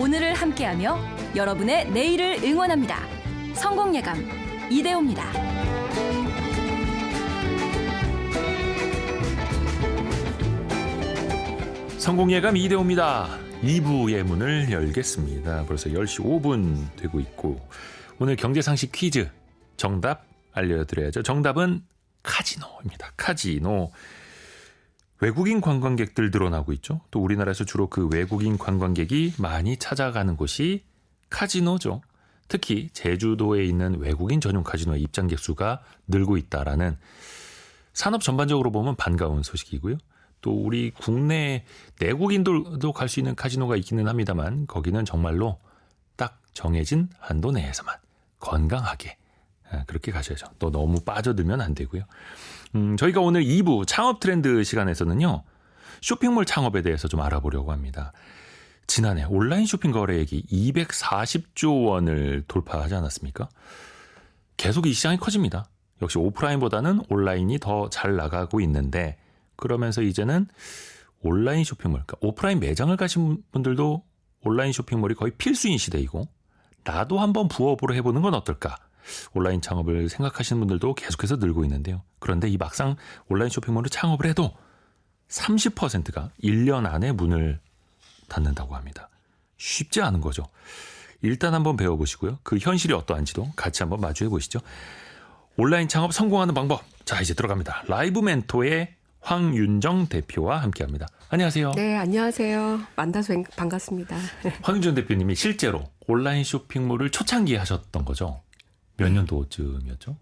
오늘을 함께하며 여러분의 내일을 응원합니다. 성공예감 이대호입니다. 성공예감 이대호입니다. 2부의 문을 열겠습니다. 벌써 10시 5분 되고 있고 오늘 경제상식 퀴즈 정답 알려드려야죠. 정답은 카지노입니다. 카지노. 외국인 관광객들 늘어나고 있죠. 또 우리나라에서 주로 그 외국인 관광객이 많이 찾아가는 곳이 카지노죠. 특히 제주도에 있는 외국인 전용 카지노의 입장객 수가 늘고 있다라는 산업 전반적으로 보면 반가운 소식이고요. 또 우리 국내 내국인들도 갈 수 있는 카지노가 있기는 합니다만 거기는 정말로 딱 정해진 한도 내에서만 건강하게 그렇게 가셔야죠. 또 너무 빠져들면 안 되고요. 저희가 오늘 2부 창업 트렌드 시간에서는요. 쇼핑몰 창업에 대해서 좀 알아보려고 합니다. 지난해 온라인 쇼핑 거래액이 240조 원을 돌파하지 않았습니까? 계속 이 시장이 커집니다. 역시 오프라인보다는 온라인이 더 잘 나가고 있는데 그러면서 이제는 온라인 쇼핑몰, 그러니까 오프라인 매장을 가신 분들도 온라인 쇼핑몰이 거의 필수인 시대이고 나도 한번 부업으로 해보는 건 어떨까? 온라인 창업을 생각하시는 분들도 계속해서 늘고 있는데요. 그런데 이 막상 온라인 쇼핑몰을 창업을 해도 30%가 1년 안에 문을 닫는다고 합니다. 쉽지 않은 거죠. 일단 한번 배워보시고요. 그 현실이 어떠한지도 같이 한번 마주해 보시죠. 온라인 창업 성공하는 방법. 자, 이제 들어갑니다. 라이브 멘토의 황윤정 대표와 함께합니다. 안녕하세요. 네, 안녕하세요. 만나서 반갑습니다. 황윤정 대표님이 실제로 온라인 쇼핑몰을 초창기에 하셨던 거죠? 몇 년도쯤이었죠?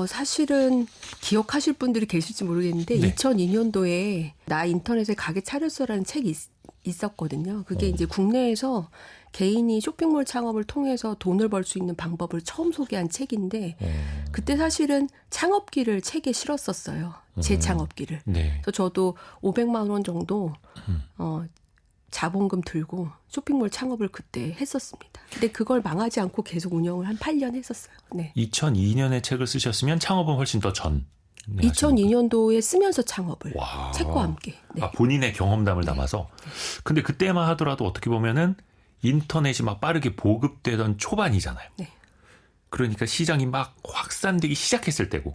사실은 기억하실 분들이 계실지 모르겠는데 네. 2002년도에 나 인터넷에 가게 차렸어라는 책이 있었거든요. 그게 이제 국내에서 개인이 쇼핑몰 창업을 통해서 돈을 벌 수 있는 방법을 처음 소개한 책인데 그때 사실은 창업기를 책에 실었었어요. 제 창업기를. 네. 그래서 저도 500만 원 정도 자본금 들고 쇼핑몰 창업을 그때 했었습니다. 근데 그걸 망하지 않고 계속 운영을 한 8년 했었어요. 네. 2002년에 책을 쓰셨으면 창업은 훨씬 더 전. 2002년도에 쓰면서 창업을 와. 책과 함께. 네. 아, 본인의 경험담을 담아서. 근데 그때만 하더라도 어떻게 보면은 인터넷이 막 빠르게 보급되던 초반이잖아요. 네. 그러니까 시장이 막 확산되기 시작했을 때고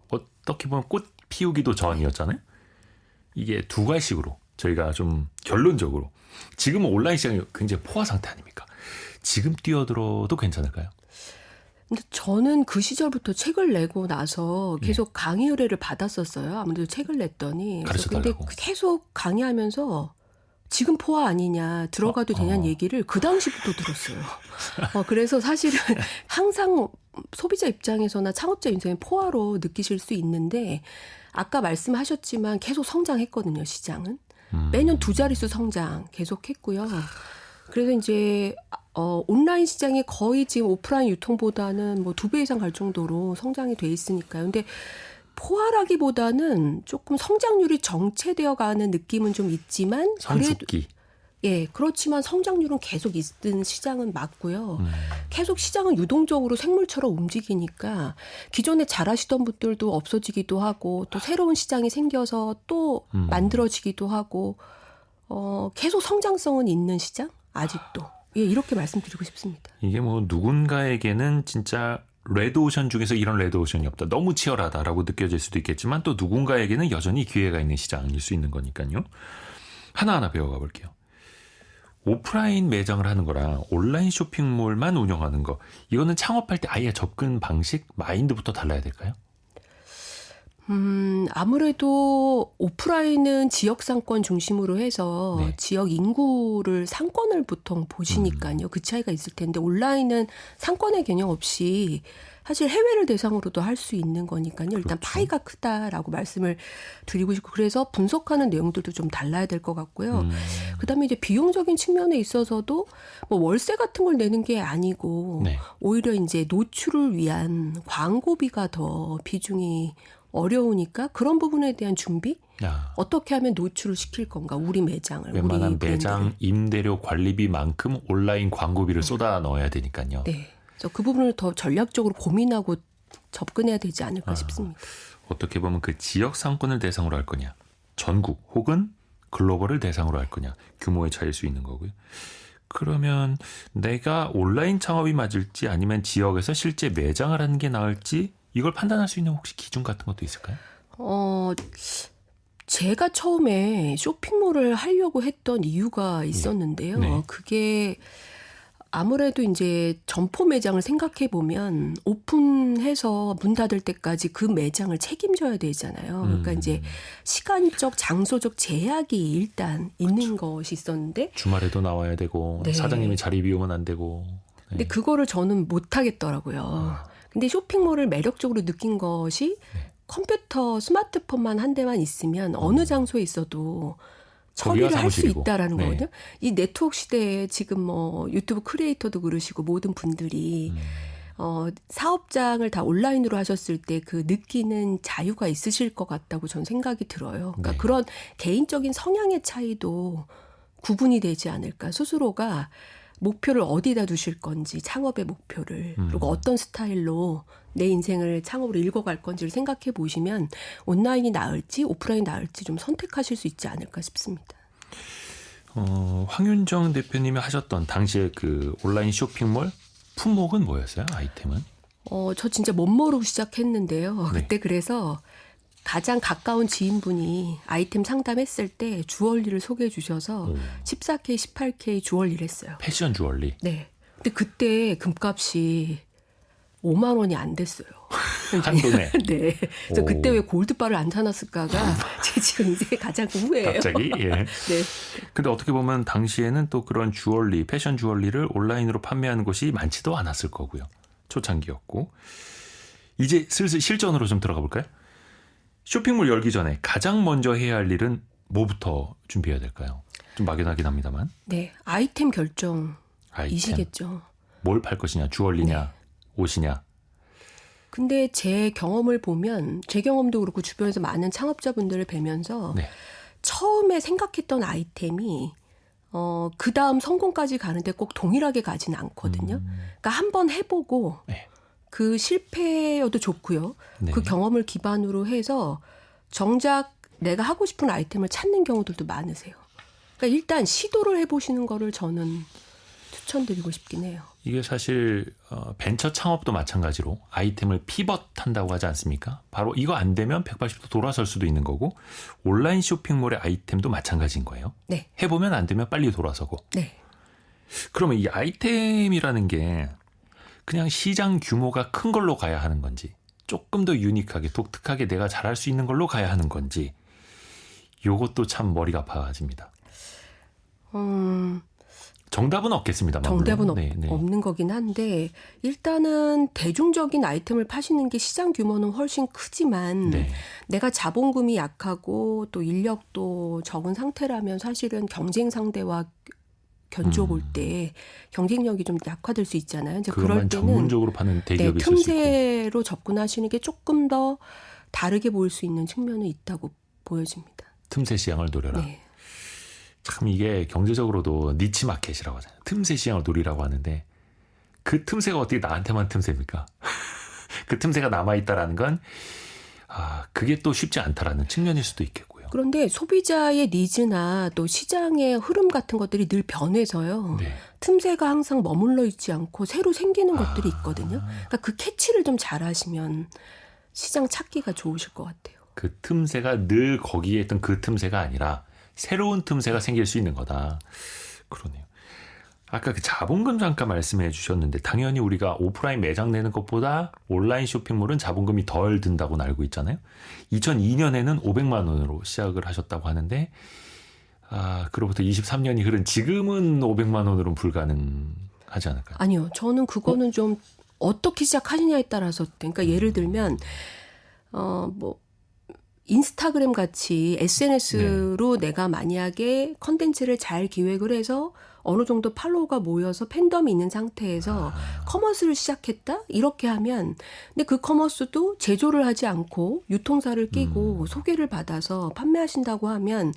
어떻게 보면 꽃 피우기도 전이었잖아요. 이게 두 가지식으로 저희가 좀 결론적으로 지금은 온라인 시장이 굉장히 포화 상태 아닙니까? 지금 뛰어들어도 괜찮을까요? 근데 저는 그 시절부터 책을 내고 나서 계속 강의 의뢰를 받았었어요. 아무래도 책을 냈더니. 가르쳐달라고. 근데 계속 강의하면서 지금 포화 아니냐, 들어가도 되냐는 얘기를 그 당시부터 들었어요. 그래서 사실은 항상 소비자 입장에서나 창업자 입장에 포화로 느끼실 수 있는데 아까 말씀하셨지만 계속 성장했거든요, 시장은. 매년 2자릿수 성장 계속했고요. 그래서 이제 온라인 시장이 거의 지금 오프라인 유통보다는 뭐 2배 이상 갈 정도로 성장이 돼 있으니까요. 근데 포화라기보다는 조금 성장률이 정체되어 가는 느낌은 좀 있지만 성숙기. 예, 그렇지만 성장률은 계속 있는 시장은 맞고요. 계속 시장은 유동적으로 생물처럼 움직이니까 기존에 잘하시던 분들도 없어지기도 하고 또 새로운 시장이 생겨서 또 만들어지기도 하고 계속 성장성은 있는 시장 아직도. 예, 이렇게 말씀드리고 싶습니다. 이게 뭐 누군가에게는 진짜 레드오션 중에서 이런 레드오션이 없다. 너무 치열하다라고 느껴질 수도 있겠지만 또 누군가에게는 여전히 기회가 있는 시장일 수 있는 거니까요. 하나하나 배워가 볼게요. 오프라인 매장을 하는 거랑 온라인 쇼핑몰만 운영하는 거 이거는 창업할 때 아예 접근 방식, 마인드부터 달라야 될까요? 아무래도 오프라인은 지역 상권 중심으로 해서 네. 지역 인구를 상권을 보통 보시니까요. 그 차이가 있을 텐데 온라인은 상권의 개념 없이 사실 해외를 대상으로도 할 수 있는 거니까요. 일단 그렇죠. 파이가 크다라고 말씀을 드리고 싶고 그래서 분석하는 내용들도 좀 달라야 될 것 같고요. 그다음에 이제 비용적인 측면에 있어서도 뭐 월세 같은 걸 내는 게 아니고 네. 오히려 이제 노출을 위한 광고비가 더 비중이 어려우니까 그런 부분에 대한 준비? 어떻게 하면 노출을 시킬 건가? 우리 매장을. 웬만한 우리 매장 임대료 관리비만큼 온라인 광고비를 쏟아 넣어야 되니까요. 네. 그래서 그 부분을 더 전략적으로 고민하고 접근해야 되지 않을까 싶습니다. 어떻게 보면 그 지역 상권을 대상으로 할 거냐, 전국 혹은 글로벌을 대상으로 할 거냐 규모의 차이일 수 있는 거고요. 그러면 내가 온라인 창업이 맞을지 아니면 지역에서 실제 매장을 하는 게 나을지 이걸 판단할 수 있는 혹시 기준 같은 것도 있을까요? 제가 처음에 쇼핑몰을 하려고 했던 이유가 있었는데요. 네. 그게 아무래도 이제 점포 매장을 생각해 보면 오픈해서 문 닫을 때까지 그 매장을 책임져야 되잖아요. 그러니까 이제 시간적, 장소적 제약이 일단 있는 것이 있었는데 주말에도 나와야 되고 네. 사장님이 자리 비우면 안 되고. 근데 그거를 저는 못 하겠더라고요. 근데 쇼핑몰을 매력적으로 느낀 것이 컴퓨터, 스마트폰만 한 대만 있으면 어느 장소에 있어도 처리를 할 수 사무실이고. 있다라는 네. 거거든요. 이 네트워크 시대에 지금 뭐 유튜브 크리에이터도 그러시고 모든 분들이 사업장을 다 온라인으로 하셨을 때 그 느끼는 자유가 있으실 것 같다고 전 생각이 들어요. 그러니까 네. 그런 개인적인 성향의 차이도 구분이 되지 않을까. 스스로가 목표를 어디다 두실 건지, 창업의 목표를, 그리고 어떤 스타일로 내 인생을 창업으로 읽어갈 건지를 생각해 보시면 온라인이 나을지 오프라인이 나을지 좀 선택하실 수 있지 않을까 싶습니다. 황윤정 대표님이 하셨던 당시에 그 온라인 쇼핑몰 품목은 뭐였어요? 아이템은? 저 진짜 못 모르고 시작했는데요. 네. 그때 그래서 가장 가까운 지인분이 아이템 상담했을 때 주얼리를 소개해 주셔서 14K, 18K 주얼리를 했어요. 패션 주얼리. 네. 근데 그때 금값이 5만 원이 안 됐어요. 한돈에. 네. 그래서 오. 그때 왜 골드바를 안 사놨을까가 제 지금 인생의 가장 큰 후회예요. 갑자기? 예. 네. 근데 어떻게 보면 당시에는 또 그런 주얼리, 패션 주얼리를 온라인으로 판매하는 곳이 많지도 않았을 거고요. 초창기였고. 이제 슬슬 실전으로 좀 들어가 볼까요? 쇼핑몰 열기 전에 가장 먼저 해야 할 일은 뭐부터 준비해야 될까요? 좀 막연하긴 합니다만. 네. 아이템 결정이시겠죠. 아이템. 뭘 팔 것이냐, 주얼리냐, 옷이냐. 근데 제 경험을 보면 제 경험도 그렇고 주변에서 많은 창업자분들을 뵈면서 네. 처음에 생각했던 아이템이 그 다음 성공까지 가는데 꼭 동일하게 가지는 않거든요. 그러니까 한번 해보고 네. 그 실패여도 좋고요. 네. 그 경험을 기반으로 해서 정작 내가 하고 싶은 아이템을 찾는 경우들도 많으세요. 그러니까 일단 시도를 해보시는 거를 저는 추천드리고 싶긴 해요. 이게 사실 벤처 창업도 마찬가지로 아이템을 피벗한다고 하지 않습니까? 바로 이거 안 되면 180도 돌아설 수도 있는 거고 온라인 쇼핑몰의 아이템도 마찬가지인 거예요. 네. 해보면 안 되면 빨리 돌아서고. 네. 그러면 이 아이템이라는 게 그냥 시장 규모가 큰 걸로 가야 하는 건지 조금 더 유니크하게 독특하게 내가 잘할 수 있는 걸로 가야 하는 건지 요것도 참 머리가 아파집니다. 정답은 없겠습니다만. 정답은 물론. 네, 네. 없는 거긴 한데 일단은 대중적인 아이템을 파시는 게 시장 규모는 훨씬 크지만 네. 내가 자본금이 약하고 또 인력도 적은 상태라면 사실은 경쟁 상대와 견줘 볼 때 경쟁력이 좀 약화될 수 있잖아요. 이제 그럴 그것만 때는 전문적으로 파는 대기업이 있을 수 있고. 틈새로 접근하시는 게 조금 더 다르게 보일 수 있는 측면은 있다고 보여집니다. 틈새 시장을 노려라. 네. 참 이게 경제적으로도 니치 마켓이라고 하잖아요. 틈새 시장을 노리라고 하는데 그 틈새가 어떻게 나한테만 틈새입니까? 그 틈새가 남아있다라는 건 그게 또 쉽지 않다라는 측면일 수도 있겠고요. 그런데 소비자의 니즈나 또 시장의 흐름 같은 것들이 늘 변해서요. 네. 틈새가 항상 머물러 있지 않고 새로 생기는 것들이 있거든요. 그러니까 그 캐치를 좀 잘하시면 시장 찾기가 좋으실 것 같아요. 그 틈새가 늘 거기에 있던 그 틈새가 아니라 새로운 틈새가 생길 수 있는 거다. 그러네요. 아까 그 자본금 잠깐 말씀해 주셨는데 당연히 우리가 오프라인 매장 내는 것보다 온라인 쇼핑몰은 자본금이 덜 든다고 알고 있잖아요. 2002년에는 500만 원으로 시작을 하셨다고 하는데 그로부터 23년이 흐른 지금은 500만 원으로는 불가능하지 않을까요? 아니요. 저는 그거는 좀 어떻게 시작하느냐에 따라서 그러니까 예를 들면 뭐 인스타그램 같이 SNS로 내가 만약에 컨텐츠를 잘 기획을 해서 어느 정도 팔로워가 모여서 팬덤이 있는 상태에서 커머스를 시작했다? 이렇게 하면 근데 그 커머스도 제조를 하지 않고 유통사를 끼고 소개를 받아서 판매하신다고 하면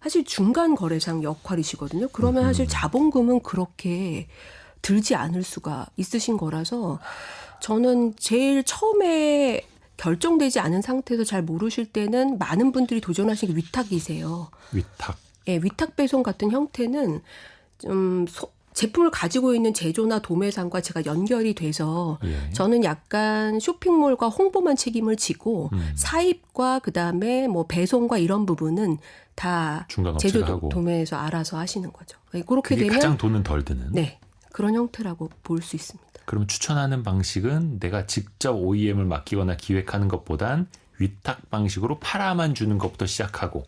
사실 중간 거래상 역할이시거든요. 그러면 사실 자본금은 그렇게 들지 않을 수가 있으신 거라서 저는 제일 처음에 결정되지 않은 상태에서 잘 모르실 때는 많은 분들이 도전하신 게 위탁이세요. 위탁. 예, 위탁 배송 같은 형태는 좀 제품을 가지고 있는 제조나 도매상과 제가 연결이 돼서 예. 저는 약간 쇼핑몰과 홍보만 책임을 지고 사입과 그다음에 뭐 배송과 이런 부분은 다 중간 업체가 제조 하고. 도매에서 알아서 하시는 거죠. 그렇게 그게 되면 가장 돈은 덜 드는. 네, 그런 형태라고 볼 수 있습니다. 그러면 추천하는 방식은 내가 직접 OEM을 맡기거나 기획하는 것보단 위탁 방식으로 팔아만 주는 것부터 시작하고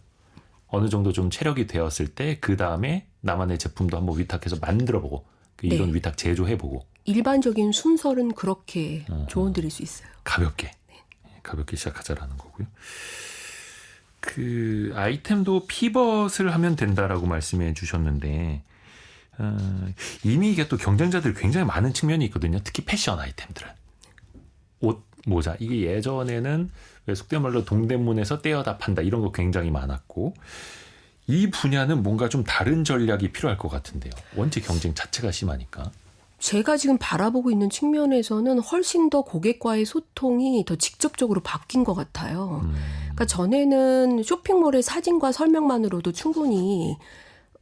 어느 정도 좀 체력이 되었을 때 그 다음에 나만의 제품도 한번 위탁해서 만들어보고 이런 네. 위탁 제조해보고 일반적인 순서는 그렇게 조언드릴 수 있어요. 가볍게 가볍게 시작하자라는 거고요. 그 아이템도 피벗을 하면 된다라고 말씀해 주셨는데 이미 이게 또 경쟁자들이 굉장히 많은 측면이 있거든요. 특히 패션 아이템들은 옷, 모자 이게 예전에는 왜 속된 말로 동대문에서 떼어다 판다 이런 거 굉장히 많았고 이 분야는 뭔가 좀 다른 전략이 필요할 것 같은데요. 원체 경쟁 자체가 심하니까. 제가 지금 바라보고 있는 측면에서는 훨씬 더 고객과의 소통이 더 직접적으로 바뀐 것 같아요. 그러니까 전에는 쇼핑몰의 사진과 설명만으로도 충분히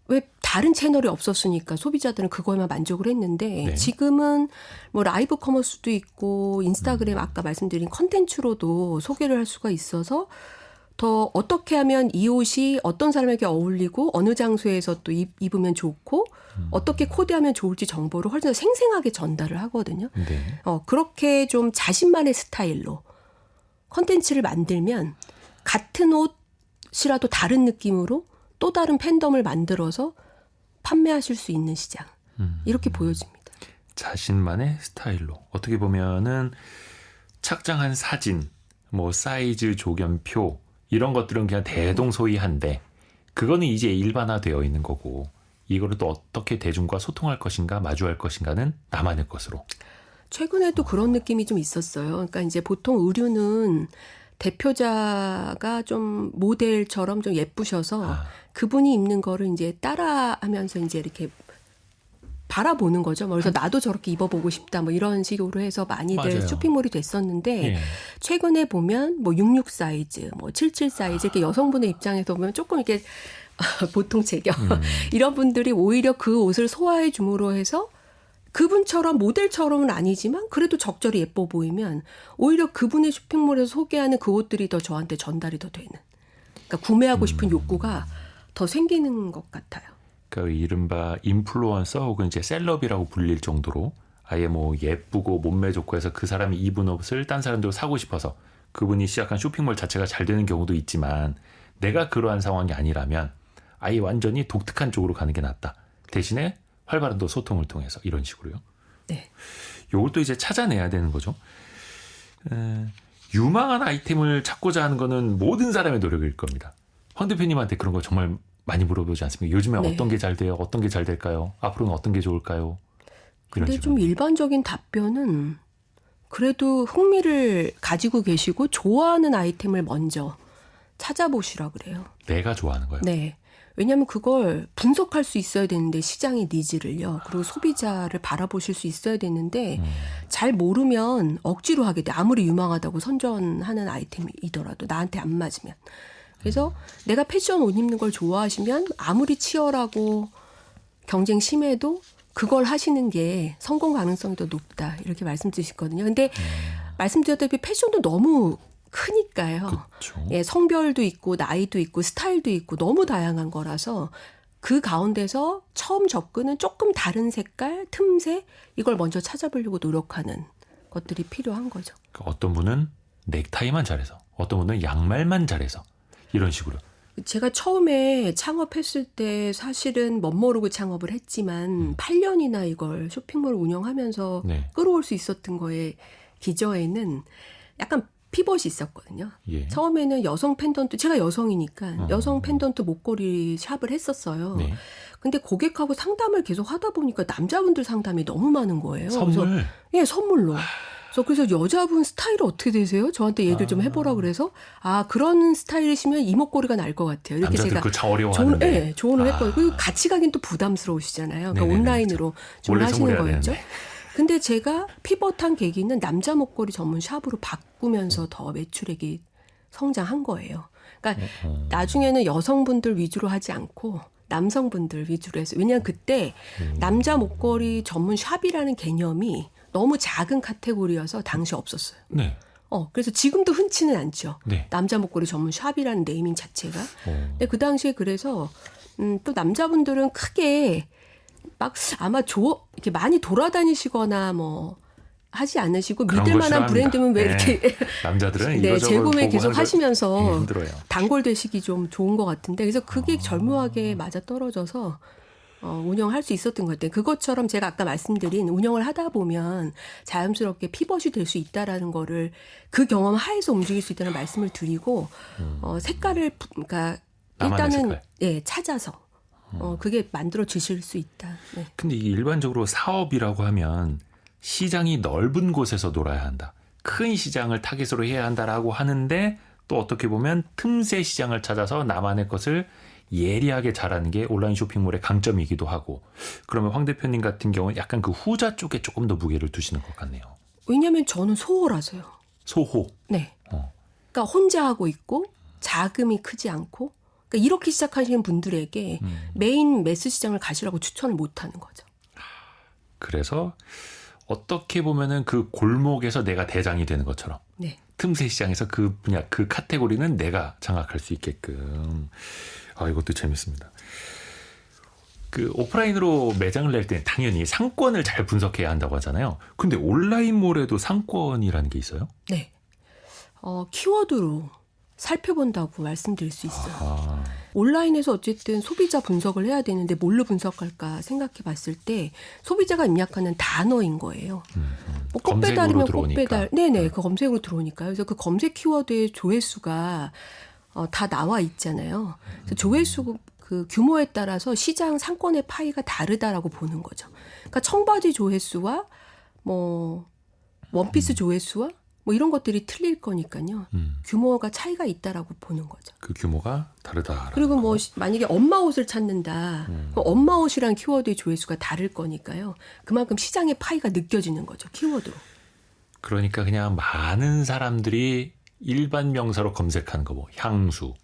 왜 다른 채널이 없었으니까 소비자들은 그거에만 만족을 했는데 네. 지금은 뭐 라이브 커머스도 있고 인스타그램 아까 말씀드린 컨텐츠로도 소개를 할 수가 있어서 더 어떻게 하면 이 옷이 어떤 사람에게 어울리고 어느 장소에서 또 입으면 좋고 어떻게 코디하면 좋을지 정보를 훨씬 더 생생하게 전달을 하거든요. 네. 그렇게 좀 자신만의 스타일로 컨텐츠를 만들면 같은 옷이라도 다른 느낌으로 또 다른 팬덤을 만들어서 판매하실 수 있는 시장. 이렇게 보여집니다. 자신만의 스타일로 어떻게 보면은 착장한 사진, 뭐 사이즈 조견표 이런 것들은 그냥 대동소이한데 그거는 이제 일반화되어 있는 거고 이거를 또 어떻게 대중과 소통할 것인가 마주할 것인가는 나만의 것으로. 최근에도 그런 느낌이 좀 있었어요. 그러니까 이제 보통 의류는 대표자가 좀 모델처럼 좀 예쁘셔서 그분이 입는 거를 이제 따라하면서 이제 이렇게 바라보는 거죠. 그래서 나도 저렇게 입어보고 싶다 뭐 이런 식으로 해서 많이들 맞아요. 쇼핑몰이 됐었는데 예. 최근에 보면 뭐 66 사이즈, 뭐 77 사이즈 이렇게 여성분의 입장에서 보면 조금 이렇게 보통 체격 이런 분들이 오히려 그 옷을 소화해 줌으로 해서 그분처럼 모델처럼은 아니지만 그래도 적절히 예뻐 보이면 오히려 그분의 쇼핑몰에서 소개하는 그 옷들이 더 저한테 전달이 더 되는. 그러니까 구매하고 싶은 욕구가 더 생기는 것 같아요. 그러니까 이른바 인플루언서 혹은 이제 셀럽이라고 불릴 정도로 아예 뭐 예쁘고 몸매 좋고 해서 그 사람이 입은 옷을 딴 사람들도 사고 싶어서 그분이 시작한 쇼핑몰 자체가 잘 되는 경우도 있지만 내가 그러한 상황이 아니라면 아예 완전히 독특한 쪽으로 가는 게 낫다. 대신에 활발한 또 소통을 통해서 이런 식으로요. 네. 요걸 또 이제 찾아내야 되는 거죠. 유망한 아이템을 찾고자 하는 거는 모든 사람의 노력일 겁니다. 황 대표님한테 그런 거 정말 많이 물어보지 않습니까? 요즘에 네. 어떤 게 잘 돼요? 어떤 게 잘 될까요? 앞으로는 어떤 게 좋을까요? 이런 근데 식으로. 좀 일반적인 답변은 그래도 흥미를 가지고 계시고 좋아하는 아이템을 먼저 찾아보시라 그래요. 내가 좋아하는 거예요. 네. 왜냐하면 그걸 분석할 수 있어야 되는데 시장의 니즈를요. 그리고 소비자를 바라보실 수 있어야 되는데 잘 모르면 억지로 하게 돼. 아무리 유망하다고 선전하는 아이템이더라도 나한테 안 맞으면. 그래서 내가 패션 옷 입는 걸 좋아하시면 아무리 치열하고 경쟁 심해도 그걸 하시는 게 성공 가능성이 더 높다. 이렇게 말씀드리셨거든요. 근데 말씀드렸다시피 패션도 너무 크니까요. 그렇죠. 예, 성별도 있고 나이도 있고 스타일도 있고 너무 다양한 거라서 그 가운데서 처음 접근은 조금 다른 색깔, 틈새 이걸 먼저 찾아보려고 노력하는 것들이 필요한 거죠. 그러니까 어떤 분은 넥타이만 잘해서 어떤 분은 양말만 잘해서 이런 식으로. 제가 처음에 창업했을 때 사실은 멋모르고 창업을 했지만 8년이나 이걸 쇼핑몰을 운영하면서 네. 끌어올 수 있었던 거에 기저에는 약간 피벗이 있었거든요. 예. 처음에는 여성 펜던트, 제가 여성이니까 여성 펜던트 목걸이 샵을 했었어요. 네. 근데 고객하고 상담을 계속 하다 보니까 남자분들 상담이 너무 많은 거예요. 선물. 그래서, 예, 선물로. 그래서 여자분 스타일이 어떻게 되세요? 저한테 얘기를 좀 해보라 그래서 그런 스타일이시면 이 목걸이가 날 것 같아요. 이렇게 남자들 제가 그거 참 어려워하는데. 조언을 했거든요. 그리고 같이 가긴 또 부담스러우시잖아요. 그러니까 네네네, 온라인으로 몰래 주문하시는 선물해야 거였죠. 되는데. 근데 제가 피벗한 계기는 남자 목걸이 전문 샵으로 바꾸면서 더 매출액이 성장한 거예요. 그러니까 나중에는 여성분들 위주로 하지 않고 남성분들 위주로 해서 왜냐하면 그때 남자 목걸이 전문 샵이라는 개념이 너무 작은 카테고리여서 당시 없었어요. 네. 그래서 지금도 흔치는 않죠. 네. 남자 목걸이 전문 샵이라는 네이밍 자체가. 근데 그 당시에 그래서 또 남자분들은 크게 막 아마 이렇게 많이 돌아다니시거나 뭐 하지 않으시고 그런 믿을 거 만한 싫어합니다. 브랜드면 왜 이렇게 남자들은 네, 이거저거 재구매 보고 계속 하는 거 하시면서 힘들어요. 단골되시기 좀 좋은 것 같은데 그래서 그게 절묘하게 맞아 떨어져서 운영할 수 있었던 것 같아요. 그것처럼 제가 아까 말씀드린 운영을 하다 보면 자연스럽게 피벗이 될 수 있다라는 거를 그 경험 하에서 움직일 수 있다는 말씀을 드리고 색깔을 그러니까 나만의 일단은 색깔. 예, 찾아서 그게 만들어지실 수 있다. 네. 근데 이게 일반적으로 사업이라고 하면 시장이 넓은 곳에서 놀아야 한다. 큰 시장을 타깃으로 해야 한다라고 하는데 또 어떻게 보면 틈새 시장을 찾아서 나만의 것을 예리하게 잘하는 게 온라인 쇼핑몰의 강점이기도 하고 그러면 황 대표님 같은 경우는 약간 그 후자 쪽에 조금 더 무게를 두시는 것 같네요. 왜냐하면 저는 소홀하세요. 소호. 네. 어. 그러니까 혼자 하고 있고 자금이 크지 않고 그러니까 이렇게 시작하시는 분들에게 메인 매스 시장을 가시라고 추천을 못 하는 거죠. 그래서 어떻게 보면은 그 골목에서 내가 대장이 되는 것처럼 네. 틈새 시장에서 그 분야, 그 카테고리는 내가 장악할 수 있게끔. 이것도 재밌습니다. 그 오프라인으로 매장을 낼 때는 당연히 상권을 잘 분석해야 한다고 하잖아요. 근데 온라인몰에도 상권이라는 게 있어요? 네. 키워드로 살펴본다고 말씀드릴 수 있어요. 온라인에서 어쨌든 소비자 분석을 해야 되는데 뭘로 분석할까 생각해 봤을 때 소비자가 입력하는 단어인 거예요. 뭐 꽃배달이면 꽃배달. 네네. 그 검색으로 들어오니까요. 그래서 그 검색 키워드의 조회수가 다 나와 있잖아요. 그래서 조회수 그 규모에 따라서 시장 상권의 파이가 다르다라고 보는 거죠. 그러니까 청바지 조회수와 뭐 원피스 조회수와 뭐 이런 것들이 틀릴 거니까요. 규모가 차이가 있다라고 보는 거죠. 그 규모가 다르다. 그리고 뭐 만약에 엄마 옷을 찾는다. 그럼 엄마 옷이란 키워드의 조회수가 다를 거니까요. 그만큼 시장의 파이가 느껴지는 거죠. 키워드로. 그러니까 그냥 많은 사람들이 일반 명사로 검색하는 거 뭐 향수,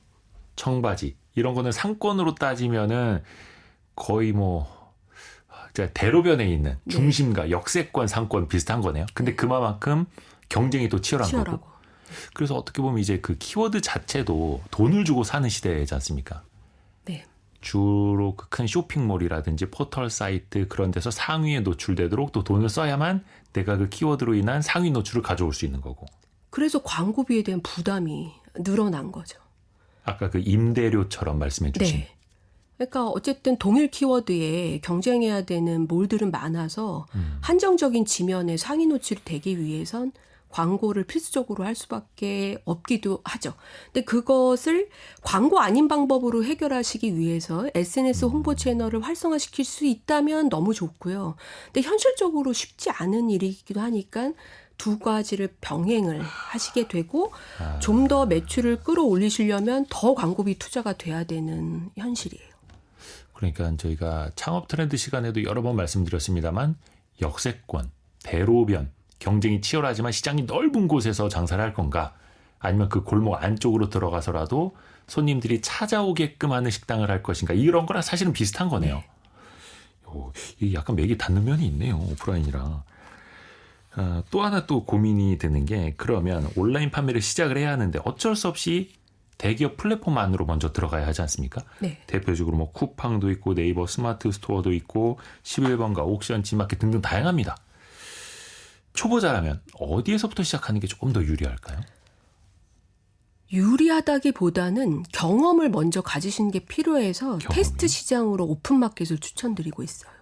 청바지 이런 거는 상권으로 따지면은 거의 뭐 대로변에 있는 중심가, 역세권, 상권 비슷한 거네요. 근데 그만큼 경쟁이 또 치열한 거고. 그래서 어떻게 보면 이제 그 키워드 자체도 돈을 주고 사는 시대지 않습니까? 네. 주로 그 큰 쇼핑몰이라든지 포털 사이트 그런 데서 상위에 노출되도록 또 돈을 써야만 내가 그 키워드로 인한 상위 노출을 가져올 수 있는 거고. 그래서 광고비에 대한 부담이 늘어난 거죠. 아까 그 임대료처럼 말씀해 주신. 네. 그러니까 어쨌든 동일 키워드에 경쟁해야 되는 몰들은 많아서 한정적인 지면에 상위 노출이 되기 위해선 광고를 필수적으로 할 수밖에 없기도 하죠. 근데 그것을 광고 아닌 방법으로 해결하시기 위해서 SNS 홍보 채널을 활성화시킬 수 있다면 너무 좋고요. 근데 현실적으로 쉽지 않은 일이기도 하니까 두 가지를 병행을 하시게 되고 좀 더 매출을 끌어올리시려면 더 광고비 투자가 돼야 되는 현실이에요. 그러니까 저희가 창업 트렌드 시간에도 여러 번 말씀드렸습니다만 역세권, 대로변, 경쟁이 치열하지만 시장이 넓은 곳에서 장사를 할 건가 아니면 그 골목 안쪽으로 들어가서라도 손님들이 찾아오게끔 하는 식당을 할 것인가 이런 거랑 사실은 비슷한 거네요. 네. 이게 약간 맥이 닿는 면이 있네요. 오프라인이랑. 또 하나 또 고민이 되는 게 그러면 온라인 판매를 시작을 해야 하는데 어쩔 수 없이 대기업 플랫폼 안으로 먼저 들어가야 하지 않습니까? 네. 대표적으로 뭐 쿠팡도 있고 네이버 스마트 스토어도 있고 11번가 옥션 지마켓 등등 다양합니다. 초보자라면 어디에서부터 시작하는 게 조금 더 유리할까요? 유리하다기보다는 경험을 먼저 가지시는 게 필요해서 테스트 시장으로 오픈마켓을 추천드리고 있어요.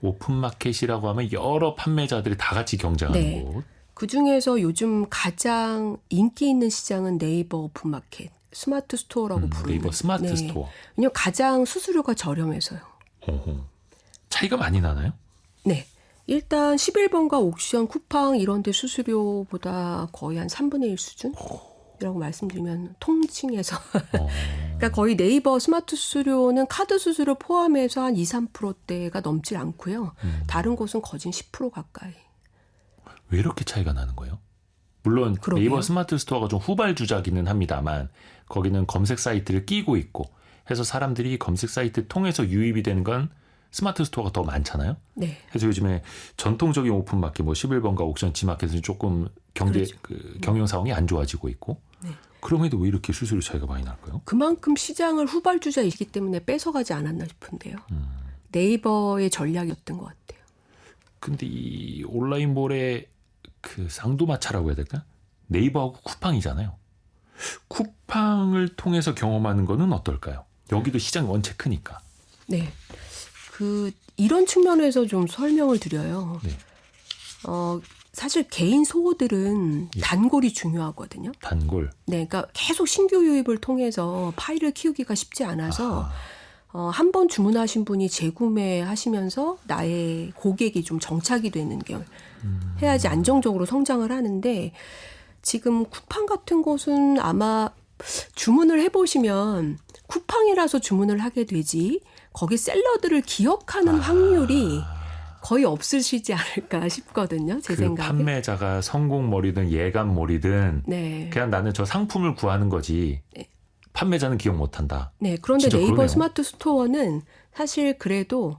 오픈마켓이라고 하면 여러 판매자들이 다 같이 경쟁하는 네. 곳. 그중에서 요즘 가장 인기 있는 시장은 네이버 오픈마켓, 스마트 스토어라고 부르는. 네이버 스마트 스토어. 왜냐하면 가장 수수료가 저렴해서요. 차이가 많이 나나요? 네. 일단 11번가 옥션, 쿠팡 이런 데 수수료보다 거의 한 3분의 1 수준이라고 말씀드리면 통칭해서. 그러니까 거의 네이버 스마트 수수료는 카드 수수료 포함해서 한 2, 3%대가 넘질 않고요. 다른 곳은 거진 10% 가까이. 왜 이렇게 차이가 나는 거예요? 물론 그러게요. 네이버 스마트 스토어가 좀 후발주자기는 합니다만 거기는 검색 사이트를 끼고 있고 해서 사람들이 검색 사이트 통해서 유입이 되는 건 스마트 스토어가 더 많잖아요. 네. 그래서 요즘에 전통적인 오픈마켓, 뭐 11번가 옥션, 지마켓은 조금 그렇죠. 경영 상황이 안 좋아지고 있고. 네. 그럼에도 왜 이렇게 수수료 차이가 많이 날까요? 그만큼 시장을 후발주자이기 때문에 뺏어가지 않았나 싶은데요. 네이버의 전략이었던 것 같아요. 근데 이 온라인몰의 그 쌍두마차라고 해야 될까? 네이버하고 쿠팡이잖아요. 쿠팡을 통해서 경험하는 거는 어떨까요? 여기도 시장이 원체 크니까. 네. 이런 측면에서 좀 설명을 드려요. 네. 사실 개인 소호들은 예. 단골이 중요하거든요. 단골. 네. 그러니까 계속 신규 유입을 통해서 파일을 키우기가 쉽지 않아서 아하. 한 번 주문하신 분이 재구매하시면서 나의 고객이 좀 정착이 되는 게 해야지 안정적으로 성장을 하는데 지금 쿠팡 같은 곳은 아마 주문을 해보시면 쿠팡이라서 주문을 하게 되지 거기 셀러들을 기억하는 확률이 거의 없으시지 않을까 싶거든요. 제 그 생각에. 판매자가 성공몰이든 예감몰이든 네. 그냥 나는 저 상품을 구하는 거지. 네. 판매자는 기억 못한다. 네. 그런데 진짜 네이버 그러네요. 스마트 스토어는 사실 그래도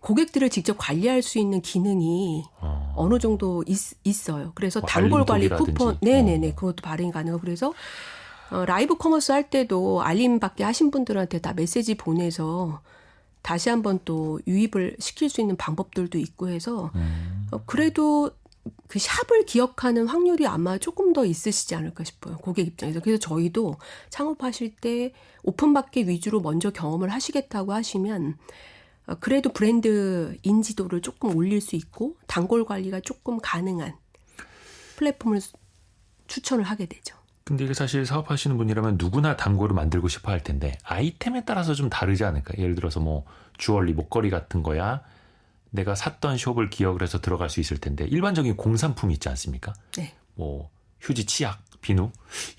고객들을 직접 관리할 수 있는 기능이 어느 정도 있어요. 그래서 뭐 단골 관리 알림톡이라든지. 쿠폰, 네네네, 그것도 발행이 가능하고 그래서 라이브 커머스 할 때도 알림 받게 하신 분들한테 다 메시지 보내서 다시 한번 또 유입을 시킬 수 있는 방법들도 있고 해서 그래도 그 샵을 기억하는 확률이 아마 조금 더 있으시지 않을까 싶어요. 고객 입장에서. 그래서 저희도 창업하실 때 오픈마켓 위주로 먼저 경험을 하시겠다고 하시면 그래도 브랜드 인지도를 조금 올릴 수 있고 단골 관리가 조금 가능한 플랫폼을 추천을 하게 되죠. 근데 이게 사실 사업하시는 분이라면 누구나 단골을 만들고 싶어 할 텐데 아이템에 따라서 좀 다르지 않을까? 예를 들어서 뭐 주얼리, 목걸이 같은 거야 내가 샀던 숍을 기억을 해서 들어갈 수 있을 텐데 일반적인 공산품 있지 않습니까? 네. 뭐 휴지, 치약, 비누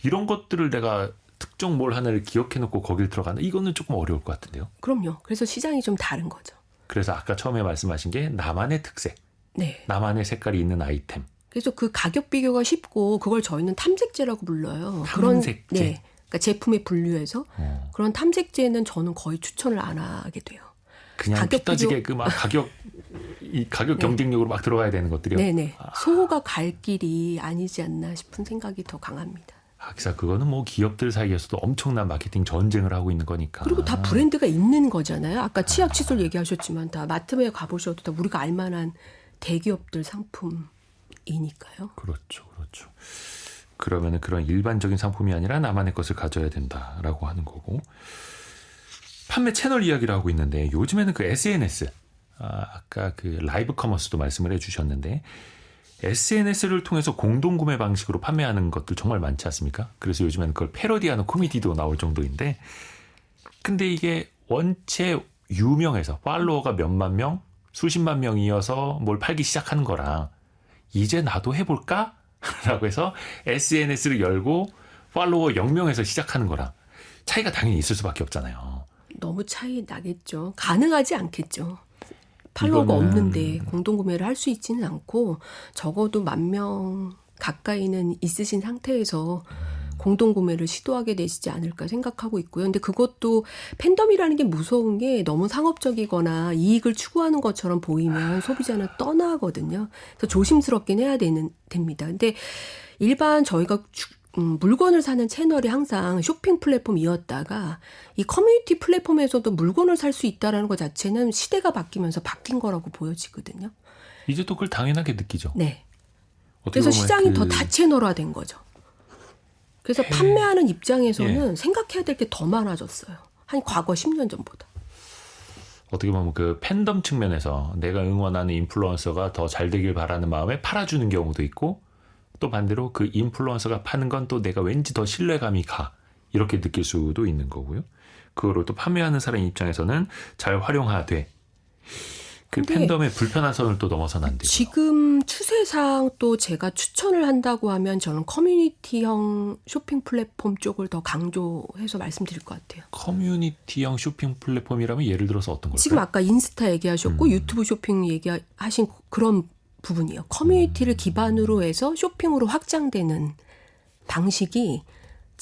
이런 것들을 내가 특정 몰 하나를 기억해놓고 거길 들어간다. 이거는 조금 어려울 것 같은데요. 그럼요. 그래서 시장이 좀 다른 거죠. 그래서 아까 처음에 말씀하신 게 나만의 특색, 네. 나만의 색깔이 있는 아이템. 그래서 그 가격 비교가 쉽고 그걸 저희는 탐색제라고 불러요. 탐색제? 네. 그러니까 제품에 분류해서 그런 탐색제는 저는 거의 추천을 안 하게 돼요. 그냥 가격 피 떠지게 그 막 가격 경쟁력으로 막 들어가야 되는 것들이요. 네네. 소호가 갈 길이 아니지 않나 싶은 생각이 더 강합니다. 기사 그거는 뭐 기업들 사이에서도 엄청난 마케팅 전쟁을 하고 있는 거니까. 그리고 다 브랜드가 있는 거잖아요. 아까 치약 칫솔 얘기하셨지만 다 마트에 가보셔도 다 우리가 알만한 대기업들 상품이니까요. 그렇죠, 그렇죠. 그러면은 그런 일반적인 상품이 아니라 나만의 것을 가져야 된다라고 하는 거고. 판매 채널 이야기를 하고 있는데 요즘에는 그 SNS, 아까 그 라이브 커머스도 말씀을 해주셨는데 SNS를 통해서 공동구매 방식으로 판매하는 것들 정말 많지 않습니까? 그래서 요즘에는 그걸 패러디하는 코미디도 나올 정도인데 근데 이게 원체 유명해서 팔로워가 몇만 명, 수십만 명이어서 뭘 팔기 시작하는 거랑 이제 나도 해볼까? 라고 해서 SNS를 열고 팔로워 0명에서 시작하는 거랑 차이가 당연히 있을 수밖에 없잖아요. 너무 차이 나겠죠. 가능하지 않겠죠. 팔로워가 없는데 공동구매를 할 수 있지는 않고 적어도 10,000명 가까이는 있으신 상태에서 공동구매를 시도하게 되시지 않을까 생각하고 있고요. 근데 그것도 팬덤이라는 게 무서운 게 너무 상업적이거나 이익을 추구하는 것처럼 보이면 소비자는 떠나거든요. 그래서 조심스럽긴 해야 됩니다. 근데 일반 저희가 물건을 사는 채널이 항상 쇼핑 플랫폼이었다가 이 커뮤니티 플랫폼에서도 물건을 살 수 있다는 것 자체는 시대가 바뀌면서 바뀐 거라고 보여지거든요. 이제 또 그걸 당연하게 느끼죠. 네. 어떻게 그래서 보면 시장이 더 다채널화된 거죠. 그래서 판매하는 입장에서는 생각해야 될 게 더 많아졌어요. 한 과거 10년 전보다. 어떻게 보면 그 팬덤 측면에서 내가 응원하는 인플루언서가 더 잘 되길 바라는 마음에 팔아주는 경우도 있고 또 반대로 그 인플루언서가 파는 건 또 내가 왠지 더 신뢰감이 가 이렇게 느낄 수도 있는 거고요. 그거를 또 판매하는 사람 입장에서는 잘 활용하되 그 팬덤의 불편한 선을 또 넘어서는 안 되고. 지금 추세상 또 제가 추천을 한다고 하면 저는 커뮤니티형 쇼핑 플랫폼 쪽을 더 강조해서 말씀드릴 것 같아요. 커뮤니티형 쇼핑 플랫폼이라면 예를 들어서 어떤 걸까요? 지금 아까 인스타 얘기하셨고 유튜브 쇼핑 얘기하신 그런 부분이요. 커뮤니티를 기반으로 해서 쇼핑으로 확장되는 방식이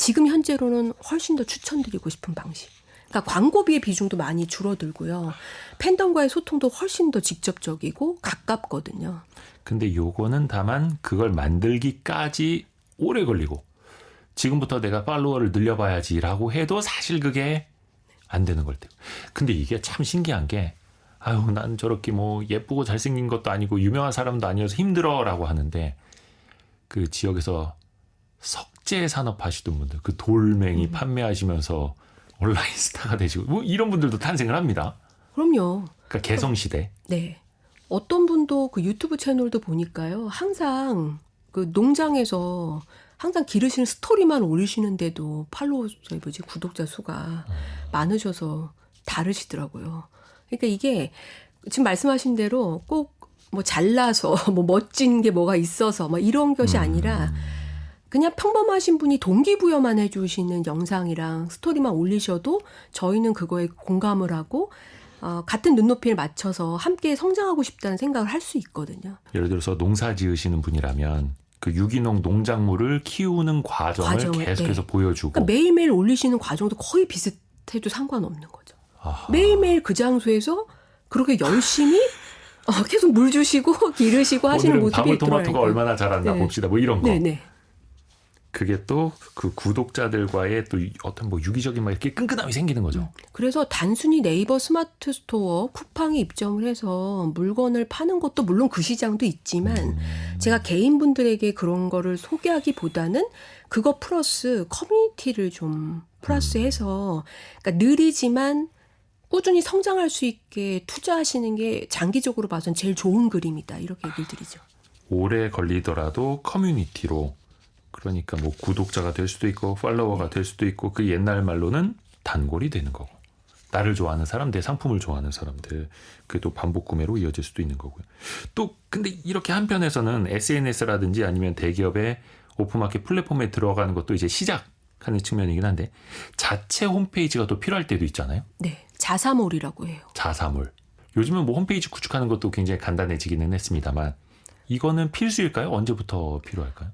지금 현재로는 훨씬 더 추천드리고 싶은 방식. 그러니까 광고비의 비중도 많이 줄어들고요. 팬덤과의 소통도 훨씬 더 직접적이고 가깝거든요. 근데 요거는 다만 그걸 만들기까지 오래 걸리고 지금부터 내가 팔로워를 늘려봐야지라고 해도 사실 그게 안 되는 걸 테고. 근데 이게 참 신기한 게 아유 난 저렇게 뭐 예쁘고 잘생긴 것도 아니고 유명한 사람도 아니어서 힘들어라고 하는데 그 지역에서 석재 산업 하시던 분들 그 돌멩이 판매하시면서 온라인 스타가 되시고 뭐 이런 분들도 탄생을 합니다. 그럼요. 그러니까 개성시대. 네. 어떤 분도 그 유튜브 채널도 보니까요. 항상 그 농장에서 항상 기르시는 스토리만 올리시는데도 팔로워, 구독자 수가 많으셔서 다르시더라고요. 그러니까 이게 지금 말씀하신 대로 꼭 뭐 잘나서 뭐 멋진 게 뭐가 있어서 뭐 이런 것이 아니라 그냥 평범하신 분이 동기부여만 해주시는 영상이랑 스토리만 올리셔도 저희는 그거에 공감을 하고 같은 눈높이를 맞춰서 함께 성장하고 싶다는 생각을 할 수 있거든요. 예를 들어서 농사 지으시는 분이라면 그 유기농 농작물을 키우는 과정을 계속해서 네. 보여주고 그러니까 매일매일 올리시는 과정도 거의 비슷해도 상관없는 거죠. 아하. 매일매일 그 장소에서 그렇게 열심히 계속 물 주시고 기르시고 하시는 오늘은 모습이 있더라고요. 방울토마토가 얼마나 자랐나 네. 봅시다. 뭐 이런 거. 네네. 그게 또 그 구독자들과의 또 어떤 뭐 유기적인 막 이렇게 끈끈함이 생기는 거죠. 그래서 단순히 네이버 스마트 스토어 쿠팡에 입점을 해서 물건을 파는 것도 물론 그 시장도 있지만 제가 개인분들에게 그런 거를 소개하기보다는 그거 플러스 커뮤니티를 좀 플러스해서 그러니까 느리지만 꾸준히 성장할 수 있게 투자하시는 게 장기적으로 봐서는 제일 좋은 그림이다. 이렇게 얘기를 드리죠. 오래 걸리더라도 커뮤니티로 그러니까 뭐 구독자가 될 수도 있고 팔로워가 될 수도 있고 그 옛날 말로는 단골이 되는 거고 나를 좋아하는 사람, 내 상품을 좋아하는 사람들 그게 또 반복 구매로 이어질 수도 있는 거고요. 또 근데 이렇게 한편에서는 SNS라든지 아니면 대기업의 오픈마켓 플랫폼에 들어가는 것도 이제 시작하는 측면이긴 한데 자체 홈페이지가 또 필요할 때도 있잖아요. 네, 자사몰이라고 해요. 자사몰. 요즘은 뭐 홈페이지 구축하는 것도 굉장히 간단해지기는 했습니다만 이거는 필수일까요? 언제부터 필요할까요?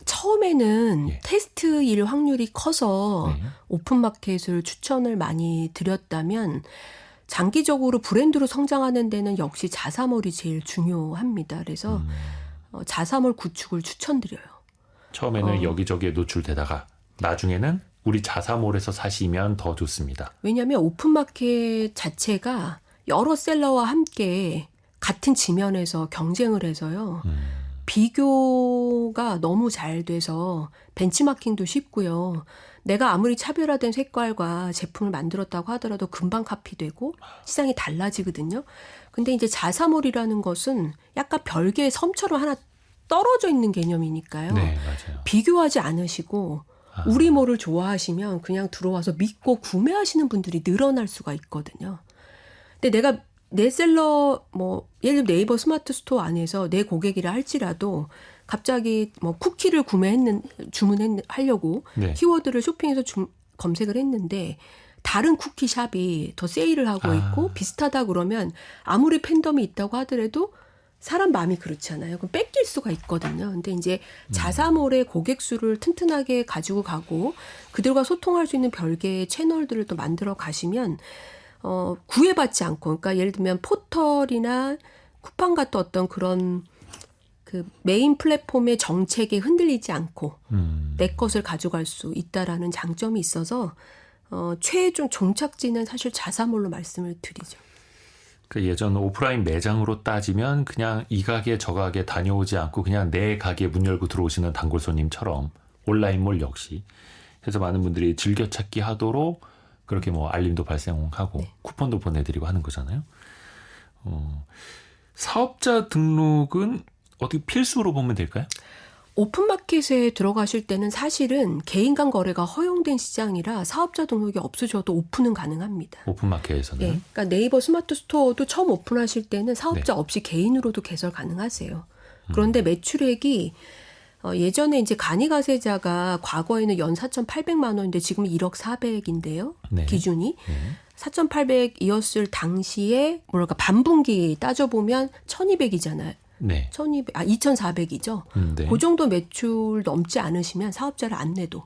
처음에는 예. 테스트일 확률이 커서 네. 오픈마켓을 추천을 많이 드렸다면 장기적으로 브랜드로 성장하는 데는 역시 자사몰이 제일 중요합니다. 그래서 자사몰 구축을 추천드려요. 처음에는 여기저기에 노출되다가 나중에는 우리 자사몰에서 사시면 더 좋습니다. 왜냐하면 오픈마켓 자체가 여러 셀러와 함께 같은 지면에서 경쟁을 해서요. 비교가 너무 잘 돼서 벤치마킹도 쉽고요. 내가 아무리 차별화된 색깔과 제품을 만들었다고 하더라도 금방 카피되고 시장이 달라지거든요. 근데 이제 자사몰이라는 것은 약간 별개의 섬처럼 하나 떨어져 있는 개념이니까요. 네, 맞아요. 비교하지 않으시고 우리 몰을 좋아하시면 그냥 들어와서 믿고 구매하시는 분들이 늘어날 수가 있거든요. 근데 내가 내 셀러 뭐 예를 들어 네이버 스마트 스토어 안에서 내 고객이라 할지라도 갑자기 뭐 쿠키를 주문하려고 네. 키워드를 쇼핑해서 검색을 했는데 다른 쿠키샵이 더 세일을 하고 있고 비슷하다 그러면 아무리 팬덤이 있다고 하더라도 사람 마음이 그렇잖아요. 그럼 뺏길 수가 있거든요. 근데 이제 자사몰의 고객 수를 튼튼하게 가지고 가고 그들과 소통할 수 있는 별개의 채널들을 또 만들어 가시면 구애받지 않고, 그러니까 예를 들면 포털이나 쿠팡 같은 어떤 그런 그 메인 플랫폼의 정책에 흔들리지 않고 내 것을 가져갈 수 있다라는 장점이 있어서 최종 종착지는 사실 자사몰로 말씀을 드리죠. 그 예전 오프라인 매장으로 따지면 그냥 이 가게 저 가게 다녀오지 않고 그냥 내 가게 문 열고 들어오시는 단골 손님처럼 온라인몰 역시 해서 많은 분들이 즐겨찾기 하도록 그렇게 뭐 알림도 발생하고 네. 쿠폰도 보내드리고 하는 거잖아요. 사업자 등록은 어떻게 필수로 보면 될까요? 오픈마켓에 들어가실 때는 사실은 개인 간 거래가 허용된 시장이라 사업자 등록이 없으셔도 오픈은 가능합니다. 오픈마켓에서는. 네, 그러니까 네이버 스마트 스토어도 처음 오픈하실 때는 사업자 없이 개인으로도 개설 가능하세요. 그런데 매출액이 예전에 이제 간이가세자가 과거에는 연 4,800만 원인데 지금 1억 400인데요. 네. 기준이. 네. 4,800이었을 당시에 뭐랄까 반분기 따져보면 1,200이잖아요. 네. 2,400이죠. 네. 그 정도 매출 넘지 않으시면 사업자를 안 내도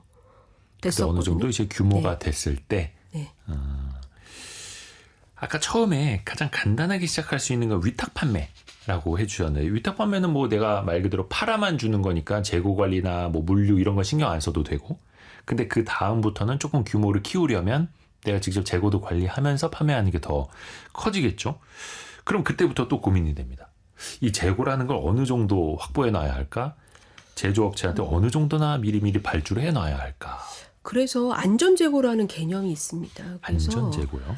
됐었거든요. 어느 정도 이제 규모가 네. 됐을 때 네. 아까 처음에 가장 간단하게 시작할 수 있는 건 위탁 판매라고 해주셨는데 위탁 판매는 뭐 내가 말 그대로 팔아만 주는 거니까 재고 관리나 뭐 물류 이런 거 신경 안 써도 되고 근데 그 다음부터는 조금 규모를 키우려면 내가 직접 재고도 관리하면서 판매하는 게 더 커지겠죠. 그럼 그때부터 또 고민이 됩니다. 이 재고라는 걸 어느 정도 확보해 놔야 할까? 제조업체한테 어느 정도나 미리미리 발주를 해 놔야 할까? 그래서 안전재고라는 개념이 있습니다. 그래서 안전재고요?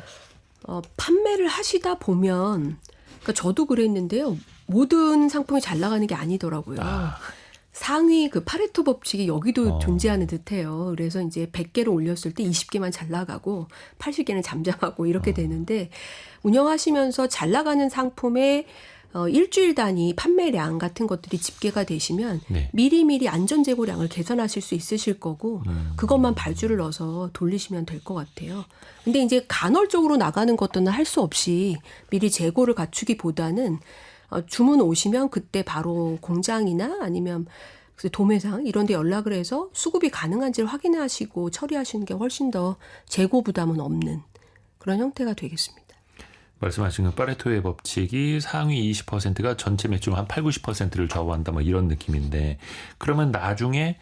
판매를 하시다 보면 그러니까 저도 그랬는데요. 모든 상품이 잘 나가는 게 아니더라고요. 상위 그 파레토 법칙이 여기도 존재하는 듯해요. 그래서 이제 100개를 올렸을 때 20개만 잘 나가고 80개는 잠잠하고 이렇게 되는데 운영하시면서 잘 나가는 상품의 일주일 단위 판매량 같은 것들이 집계가 되시면 네. 미리미리 안전재고량을 개선하실 수 있으실 거고 그것만 발주를 넣어서 돌리시면 될 것 같아요. 근데 이제 간헐적으로 나가는 것들은 할 수 없이 미리 재고를 갖추기보다는 주문 오시면 그때 바로 공장이나 아니면 도매상 이런 데 연락을 해서 수급이 가능한지를 확인하시고 처리하시는 게 훨씬 더 재고 부담은 없는 그런 형태가 되겠습니다. 말씀하신 그 파레토의 법칙이 상위 20%가 전체 매출 한 8, 90%를 좌우한다 뭐 이런 느낌인데 그러면 나중에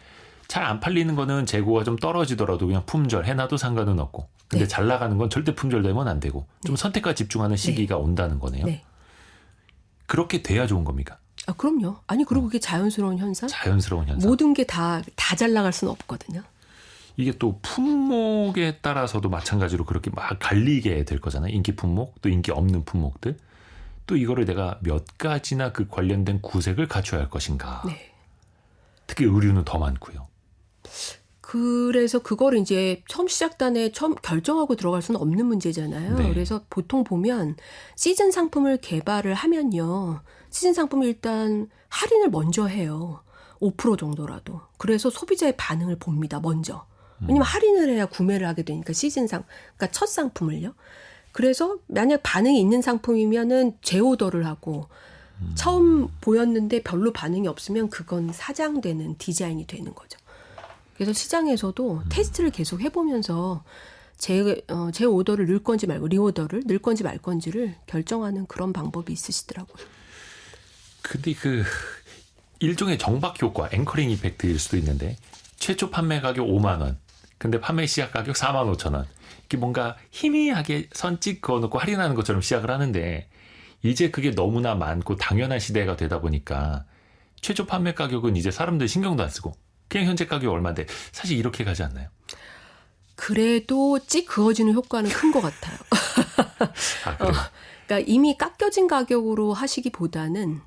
잘 안 팔리는 거는 재고가 좀 떨어지더라도 그냥 품절 해놔도 상관은 없고 근데 네. 잘 나가는 건 절대 품절되면 안 되고 좀 선택과 집중하는 시기가 온다는 거네요. 네. 그렇게 돼야 좋은 겁니까? 그럼요. 아니 그리고 그게 자연스러운 현상? 자연스러운 현상. 모든 게 다 잘 나갈 수는 없거든요. 이게 또 품목에 따라서도 마찬가지로 그렇게 막 갈리게 될 거잖아요. 인기 품목, 또 인기 없는 품목들. 또 이거를 내가 몇 가지나 그 관련된 구색을 갖춰야 할 것인가. 네. 특히 의류는 더 많고요. 그래서 그거를 이제 처음 시작단에 처음 결정하고 들어갈 수는 없는 문제잖아요. 네. 그래서 보통 보면 시즌 상품을 개발을 하면요. 시즌 상품을 일단 할인을 먼저 해요. 5% 정도라도. 그래서 소비자의 반응을 봅니다. 먼저. 왜냐면 할인을 해야 구매를 하게 되니까 시즌상, 그러니까 첫 상품을요. 그래서 만약 반응이 있는 상품이면은 재오더를 하고 처음 보였는데 별로 반응이 없으면 그건 사장되는 디자인이 되는 거죠. 그래서 시장에서도 테스트를 계속 해보면서 제 오더를 넣을 건지 말고 리오더를 넣을 건지 말 건지를 결정하는 그런 방법이 있으시더라고요. 근데 그 일종의 정박 효과, 앵커링 이펙트일 수도 있는데 최초 판매 가격 5만 원. 근데 판매 시작 가격 4만 5천 원. 이게 뭔가 희미하게 선찍 그어놓고 할인하는 것처럼 시작을 하는데 이제 그게 너무나 많고 당연한 시대가 되다 보니까 최초 판매 가격은 이제 사람들 신경도 안 쓰고 그냥 현재 가격이 얼마인데 사실 이렇게 가지 않나요? 그래도 찍 그어지는 효과는 큰 것 같아요. 아, 그래요? 그러니까 이미 깎여진 가격으로 하시기보다는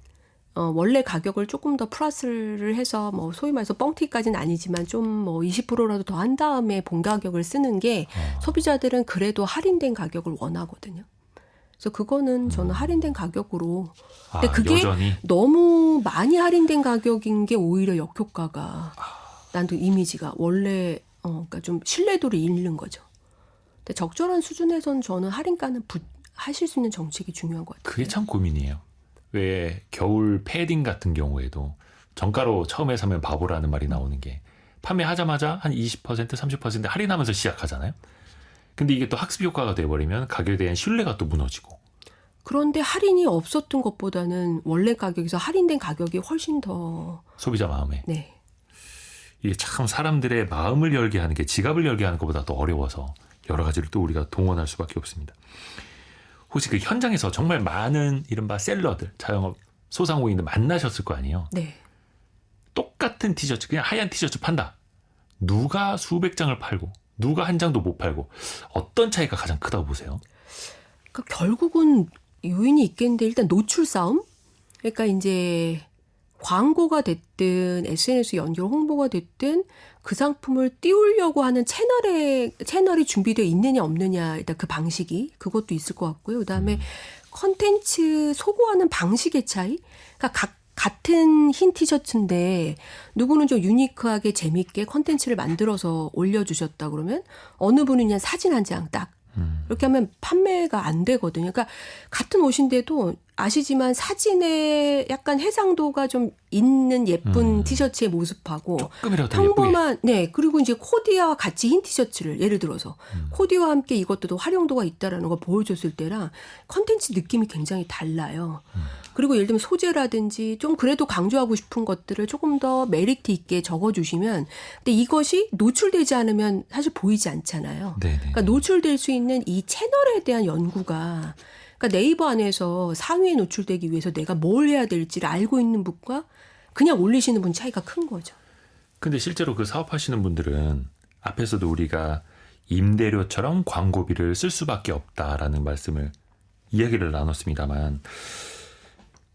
원래 가격을 조금 더 플러스를 해서 뭐 소위 말해서 뻥튀기까지는 아니지만 좀 뭐 20%라도 더 한 다음에 본 가격을 쓰는 게 소비자들은 그래도 할인된 가격을 원하거든요. 그래서 그거는 저는 할인된 가격으로. 근데 그게 여전히? 너무 많이 할인된 가격인 게 오히려 역효과가 난 또 이미지가 원래 그러니까 좀 신뢰도를 잃는 거죠. 근데 적절한 수준에선 저는 할인가는 하실 수 있는 정책이 중요한 것 같아요. 그게 참 고민이에요. 왜 겨울 패딩 같은 경우에도 정가로 처음에 사면 바보라는 말이 나오는 게 판매하자마자 한 20%, 30% 할인하면서 시작하잖아요. 근데 이게 또 학습 효과가 돼버리면 가격에 대한 신뢰가 또 무너지고. 그런데 할인이 없었던 것보다는 원래 가격에서 할인된 가격이 훨씬 더 소비자 마음에. 네. 이게 참 사람들의 마음을 열게 하는 게 지갑을 열게 하는 것보다 더 어려워서 여러 가지를 또 우리가 동원할 수밖에 없습니다. 혹시 그 현장에서 정말 많은 이른바 셀러들, 자영업 소상공인들 만나셨을 거 아니에요? 네. 똑같은 티셔츠, 그냥 하얀 티셔츠 판다. 누가 수백 장을 팔고 누가 한 장도 못 팔고 어떤 차이가 가장 크다고 보세요? 그러니까 결국은 요인이 있겠는데 일단 노출 싸움? 그러니까 이제 광고가 됐든 SNS 연결 홍보가 됐든 그 상품을 띄우려고 하는 채널이 준비되어 있느냐 없느냐 일단 그 방식이 그것도 있을 것 같고요. 그다음에 컨텐츠 소구하는 방식의 차이? 그러니까 같은 흰 티셔츠인데 누구는 좀 유니크하게 재밌게 컨텐츠를 만들어서 올려주셨다 그러면 어느 분은 그냥 사진 한 장 딱 이렇게 하면 판매가 안 되거든요. 그러니까 같은 옷인데도 아시지만 사진에 약간 해상도가 좀 있는 예쁜 티셔츠의 모습하고 조금이라도 더 평범한 네 그리고 이제 코디와 같이 흰 티셔츠를 예를 들어서 코디와 함께 이것도 더 활용도가 있다라는 걸 보여줬을 때랑 컨텐츠 느낌이 굉장히 달라요. 그리고 예를 들면 소재라든지 좀 그래도 강조하고 싶은 것들을 조금 더 메리트 있게 적어주시면 근데 이것이 노출되지 않으면 사실 보이지 않잖아요. 네네. 그러니까 노출될 수 있는 이 채널에 대한 연구가 그러니까 네이버 안에서 상위에 노출되기 위해서 내가 뭘 해야 될지를 알고 있는 분과 그냥 올리시는 분 차이가 큰 거죠. 근데 실제로 그 사업하시는 분들은 앞에서도 우리가 임대료처럼 광고비를 쓸 수밖에 없다라는 말씀을 이야기를 나눴습니다만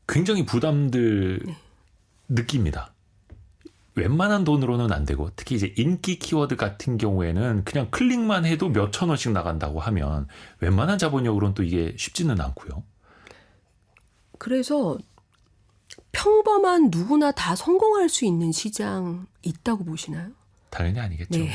굉장히 부담들 느낍니다. 웬만한 돈으로는 안 되고 특히 이제 인기 키워드 같은 경우에는 그냥 클릭만 해도 몇천 원씩 나간다고 하면 웬만한 자본력으로는 또 이게 쉽지는 않고요. 그래서 평범한 누구나 다 성공할 수 있는 시장 있다고 보시나요? 당연히 아니겠죠. 네.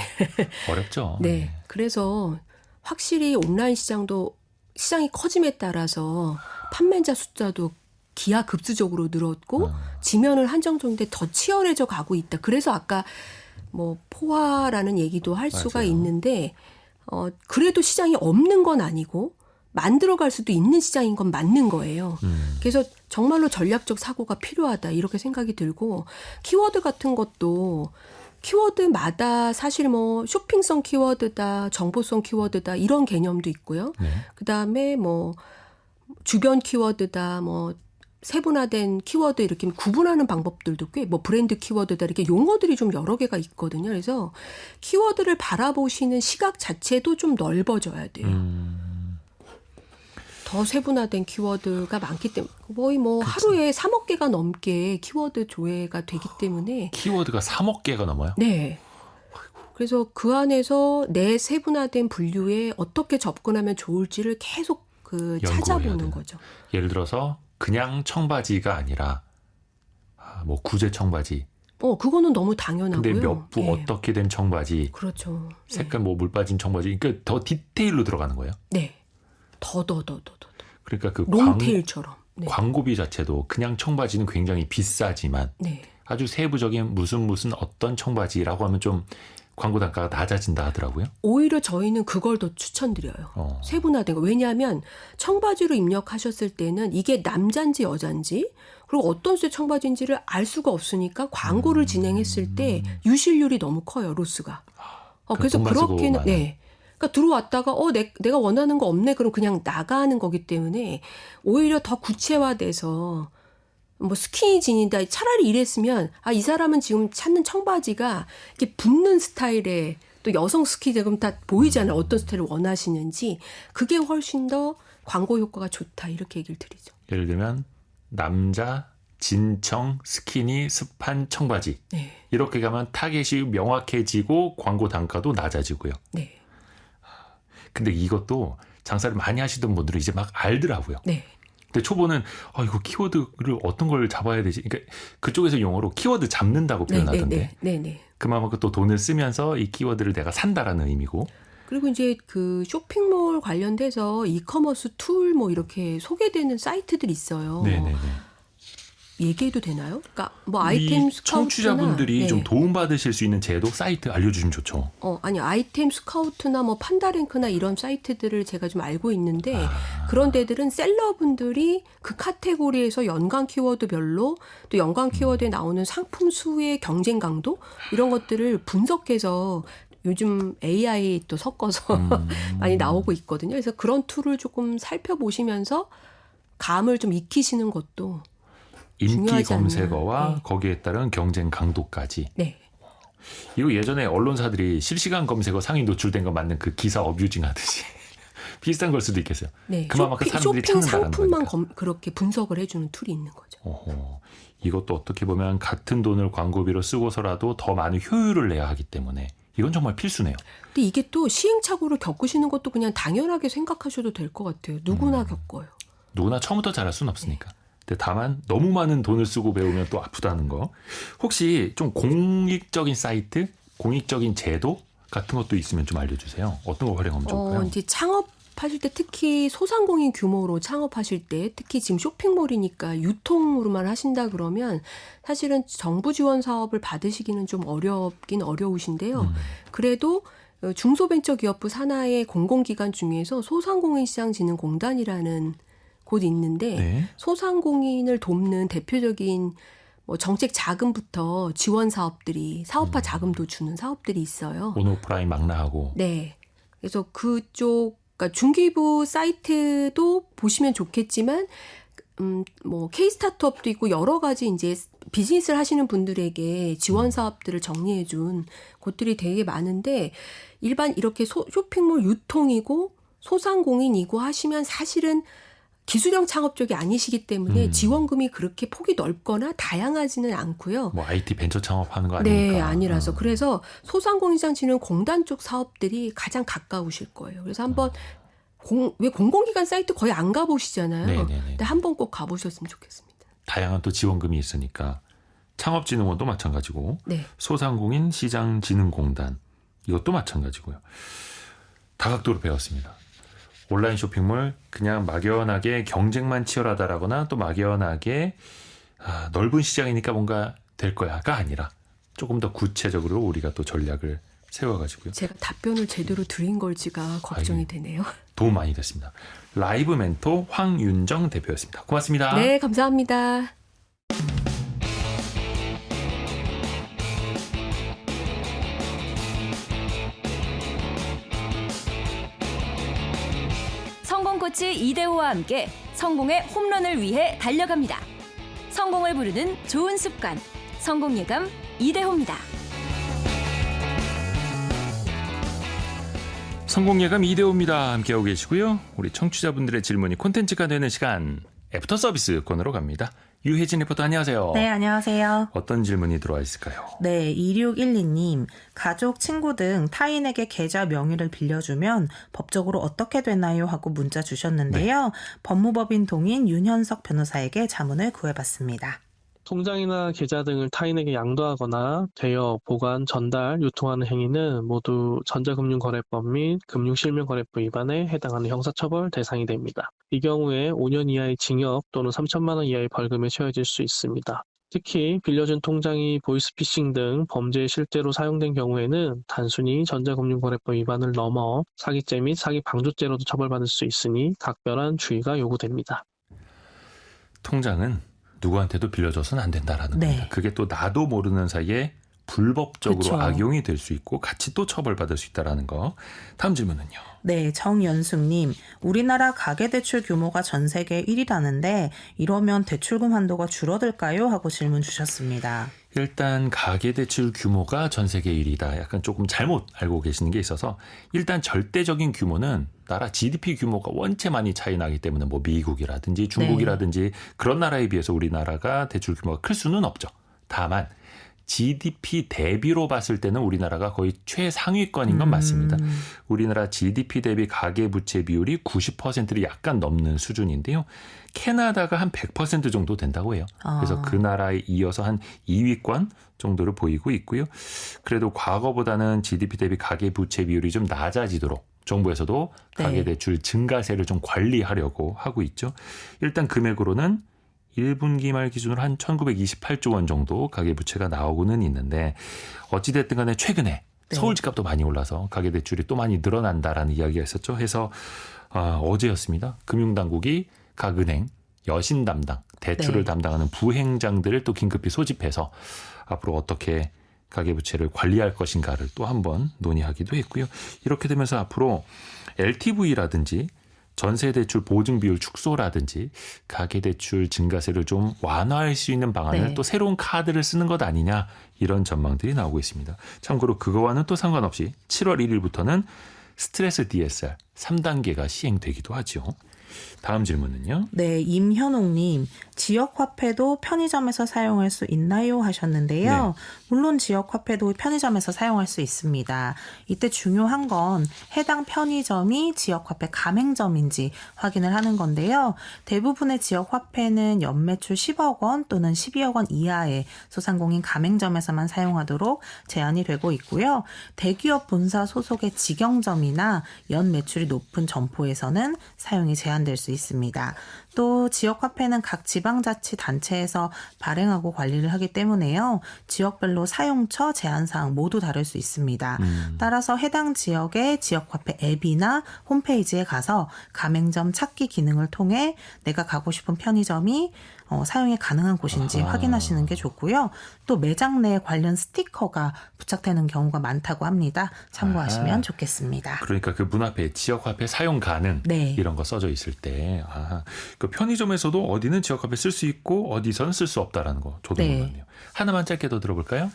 어렵죠. 네. 그래서 확실히 온라인 시장이 커짐에 따라서 판매자 숫자도 기하급수적으로 늘었고 지면은 한정적인데 더 치열해져 가고 있다. 그래서 아까 뭐 포화라는 얘기도 할 수가 맞아요. 있는데 그래도 시장이 없는 건 아니고 만들어갈 수도 있는 시장인 건 맞는 거예요. 그래서 정말로 전략적 사고가 필요하다 이렇게 생각이 들고 키워드 같은 것도 키워드마다 사실 뭐 쇼핑성 키워드다, 정보성 키워드다 이런 개념도 있고요. 네. 그다음에 뭐 주변 키워드다, 뭐 세분화된 키워드 이렇게 구분하는 방법들도 꽤 뭐 브랜드 키워드다 이렇게 용어들이 좀 여러 개가 있거든요. 그래서 키워드를 바라보시는 시각 자체도 좀 넓어져야 돼요. 더 세분화된 키워드가 많기 때문에 거의 뭐 하루에 3억 개가 넘게 키워드 조회가 되기 때문에 키워드가 3억 개가 넘어요? 네. 그래서 그 안에서 내 세분화된 분류에 어떻게 접근하면 좋을지를 계속 연구해야 찾아보는 돼요. 거죠. 예를 들어서 그냥 청바지가 아니라 뭐 구제 청바지. 그거는 너무 당연하고요. 근데 몇 부 예. 어떻게 된 청바지. 그렇죠. 색깔 뭐 물 빠진 청바지. 그러니까 더 디테일로 들어가는 거예요. 네. 더. 그러니까 그 롱테일처럼. 네. 광고비 자체도 그냥 청바지는 굉장히 비싸지만 네. 아주 세부적인 무슨 어떤 청바지라고 하면 좀 광고 단가가 낮아진다 하더라고요. 오히려 저희는 그걸 더 추천드려요. 세분화된 거. 왜냐하면 청바지로 입력하셨을 때는 이게 남잔지 여잔지 그리고 어떤 수의 청바지인지를 알 수가 없으니까 광고를 진행했을 때 유실률이 너무 커요. 로스가. 그래서 돈만 쓰고 그렇게는 많아요. 네. 그러니까 들어왔다가 내가 원하는 거 없네. 그럼 그냥 나가는 거기 때문에 오히려 더 구체화돼서 뭐 스키니진이다. 차라리 이랬으면 이 사람은 지금 찾는 청바지가 이렇게 붙는 스타일의 또 여성 스키니진 그럼 다 보이잖아요. 어떤 스타일을 원하시는지 그게 훨씬 더 광고 효과가 좋다 이렇게 얘기를 드리죠. 예를 들면 남자 진청 스키니 습한 청바지. 네. 이렇게 가면 타겟이 명확해지고 광고 단가도 낮아지고요. 네. 근데 이것도 장사를 많이 하시던 분들은 이제 막 알더라고요. 네. 근데 초보는 이거 키워드를 어떤 걸 잡아야 되지? 그러니까 그쪽에서 용어로 키워드 잡는다고 표현하던데. 네. 그만큼 또 돈을 쓰면서 이 키워드를 내가 산다라는 의미고. 그리고 이제 그 쇼핑몰 관련돼서 이커머스 툴 뭐 이렇게 소개되는 사이트들이 있어요. 네네네. 얘기해도 되나요? 그러니까 뭐 아이템 이 스카우트나 청취자분들이 네. 좀 도움 받으실 수 있는 제도 사이트 알려주시면 좋죠. 아니 아이템 스카우트나 뭐 판다랭크나 이런 사이트들을 제가 좀 알고 있는데 그런 데들은 셀러분들이 그 카테고리에서 연관 키워드별로 또 연관 키워드에 나오는 상품 수의 경쟁 강도 이런 것들을 분석해서 요즘 AI 또 섞어서 많이 나오고 있거든요. 그래서 그런 툴을 조금 살펴보시면서 감을 좀 익히시는 것도 인기 중요하지 않나. 검색어와 네. 거기에 따른 경쟁 강도까지. 네. 이거 예전에 언론사들이 실시간 검색어 상위 노출된 거 맞는 그 기사 어뷰징 하듯이 비슷한 걸 수도 있겠어요. 네. 그만큼 사람들이 쇼핑 찾는다는 상품만 거니까. 그렇게 분석을 해주는 툴이 있는 거죠. 이것도 어떻게 보면 같은 돈을 광고비로 쓰고서라도 더 많은 효율을 내야 하기 때문에 이건 정말 필수네요. 근데 이게 또 시행착오를 겪으시는 것도 그냥 당연하게 생각하셔도 될 것 같아요. 누구나 겪어요. 누구나 처음부터 잘할 수는 없으니까. 근데 다만 너무 많은 돈을 쓰고 배우면 또 아프다는 거. 혹시 좀 공익적인 사이트, 공익적인 제도 같은 것도 있으면 좀 알려주세요. 어떤 거 활용하면 좋을까요? 이제 창업하실 때 특히 소상공인 규모로 창업하실 때 특히 지금 쇼핑몰이니까 유통으로만 하신다 그러면 사실은 정부 지원 사업을 받으시기는 좀 어렵긴 어려우신데요. 그래도 중소벤처기업부 산하의 공공기관 중에서 소상공인시장진흥공단이라는 곳이 있는데 네. 소상공인을 돕는 대표적인 뭐 정책 자금부터 지원 사업들이 사업화 자금도 주는 사업들이 있어요. 온오프라인 망라하고. 네. 그래서 그쪽 그러니까 중기부 사이트도 보시면 좋겠지만 뭐 K-스타트업도 있고 여러 가지 이제 비즈니스를 하시는 분들에게 지원 사업들을 정리해 준 곳들이 되게 많은데 일반 이렇게 쇼핑몰 유통이고 소상공인이고 하시면 사실은 기술형 창업 쪽이 아니시기 때문에 지원금이 그렇게 폭이 넓거나 다양하지는 않고요. 뭐 IT 벤처 창업하는 거 아닙니까? 네, 아니라서. 그래서 소상공인시장진흥공단 쪽 사업들이 가장 가까우실 거예요. 그래서 한번 왜 공공기관 사이트 거의 안 가보시잖아요. 네네네. 근데 한번 꼭 가보셨으면 좋겠습니다. 다양한 또 지원금이 있으니까 창업진흥원도 마찬가지고 네. 소상공인 시장진흥공단 이것도 마찬가지고요. 다각도로 배웠습니다. 온라인 쇼핑몰 그냥 막연하게 경쟁만 치열하다라거나 또 막연하게 넓은 시장이니까 뭔가 될 거야가 아니라 조금 더 구체적으로 우리가 또 전략을 세워가지고요. 제가 답변을 제대로 드린 걸지가 걱정이 되네요. 도움 많이 됐습니다. 라이브 멘토 황윤정 대표였습니다. 고맙습니다. 네, 감사합니다. 성공 코치 이대호와 함께 성공의 홈런을 위해 달려갑니다. 성공을 부르는 좋은 습관, 성공 예감 이대호입니다. 성공 예감 이대호입니다. 함께하고 계시고요. 우리 청취자분들의 질문이 콘텐츠가 되는 시간 애프터 서비스 코너로 갑니다. 유혜진 리포터 안녕하세요. 네, 안녕하세요. 어떤 질문이 들어와 있을까요? 네, 2612님. 가족, 친구 등 타인에게 계좌 명의를 빌려주면 법적으로 어떻게 되나요? 하고 문자 주셨는데요. 법무법인 동인 윤현석 변호사에게 자문을 구해봤습니다. 통장이나 계좌 등을 타인에게 양도하거나 대여, 보관, 전달, 유통하는 행위는 모두 전자금융거래법 및 금융실명거래법 위반에 해당하는 형사처벌 대상이 됩니다. 이 경우에 5년 이하의 징역 또는 3천만 원 이하의 벌금에 처해질 수 있습니다. 특히 빌려준 통장이 보이스피싱 등 범죄에 실제로 사용된 경우에는 단순히 전자금융거래법 위반을 넘어 사기죄 및 사기 방조죄로도 처벌받을 수 있으니 각별한 주의가 요구됩니다. 통장은 누구한테도 빌려줘서는 안 된다라는 네. 겁니다. 그게 또 나도 모르는 사이에 불법적으로 그쵸. 악용이 될 수 있고 같이 또 처벌받을 수 있다라는 거. 다음 질문은요. 네, 정연숙님. 우리나라 가계대출 규모가 전 세계 1위라는데 이러면 대출금 한도가 줄어들까요? 하고 질문 주셨습니다. 일단 가계대출 규모가 전 세계 1위다. 약간 조금 잘못 알고 계시는 게 있어서 일단 절대적인 규모는 나라 GDP 규모가 원체 많이 차이 나기 때문에 뭐 미국이라든지 중국이라든지 그런 나라에 비해서 우리나라가 대출 규모가 클 수는 없죠. 다만 GDP 대비로 봤을 때는 우리나라가 거의 최상위권인 건 맞습니다. 우리나라 GDP 대비 가계부채 비율이 90%를 약간 넘는 수준인데요. 캐나다가 한 100% 정도 된다고 해요. 그래서 그 나라에 이어서 한 2위권 정도를 보이고 있고요. 그래도 과거보다는 GDP 대비 가계부채 비율이 좀 낮아지도록 정부에서도 가계대출 증가세를 좀 관리하려고 하고 있죠. 일단 금액으로는 1분기 말 기준으로 한 1928조 원 정도 가계부채가 나오고는 있는데 어찌됐든 간에 최근에 서울 집값도 많이 올라서 가계대출이 또 많이 늘어난다라는 이야기가 있었죠. 해서 어제였습니다. 금융당국이 각 은행 여신 담당, 대출을 담당하는 부행장들을 또 긴급히 소집해서 앞으로 어떻게 가계부채를 관리할 것인가를 또 한번 논의하기도 했고요. 이렇게 되면서 앞으로 LTV라든지 전세대출 보증비율 축소라든지 가계대출 증가세를 좀 완화할 수 있는 방안을 또 새로운 카드를 쓰는 것 아니냐 이런 전망들이 나오고 있습니다. 참고로 그거와는 또 상관없이 7월 1일부터는 스트레스 DSR 3단계가 시행되기도 하죠. 다음 질문은요. 네, 임현옥님, 지역화폐도 편의점에서 사용할 수 있나요? 하셨는데요. 물론 지역화폐도 편의점에서 사용할 수 있습니다. 이때 중요한 건 해당 편의점이 지역화폐 가맹점인지 확인을 하는 건데요. 대부분의 지역화폐는 연매출 10억 원 또는 12억 원 이하의 소상공인 가맹점에서만 사용하도록 제한이 되고 있고요. 대기업 본사 소속의 직영점이나 연매출이 높은 점포에서는 사용이 제한될 수 있습니다. 또 지역화폐는 각 지방자치단체에서 발행하고 관리를 하기 때문에요. 지역별로 사용처, 제한사항 모두 다를 수 있습니다. 따라서 해당 지역의 지역화폐 앱이나 홈페이지에 가서 가맹점 찾기 기능을 통해 내가 가고 싶은 편의점이 사용이 가능한 곳인지 확인하시는 게 좋고요. 또 매장 내에 관련 스티커가 부착되는 경우가 많다고 합니다. 참고하시면 좋겠습니다. 그러니까 그 문 앞에 지역화폐 사용 가능 네. 이런 거 써져 있을 때 그 편의점에서도 어디는 지역화폐 쓸 수 있고 어디서는 쓸 수 없다라는 거 저도 네. 몰랐네요. 하나만 짧게 더 들어볼까요?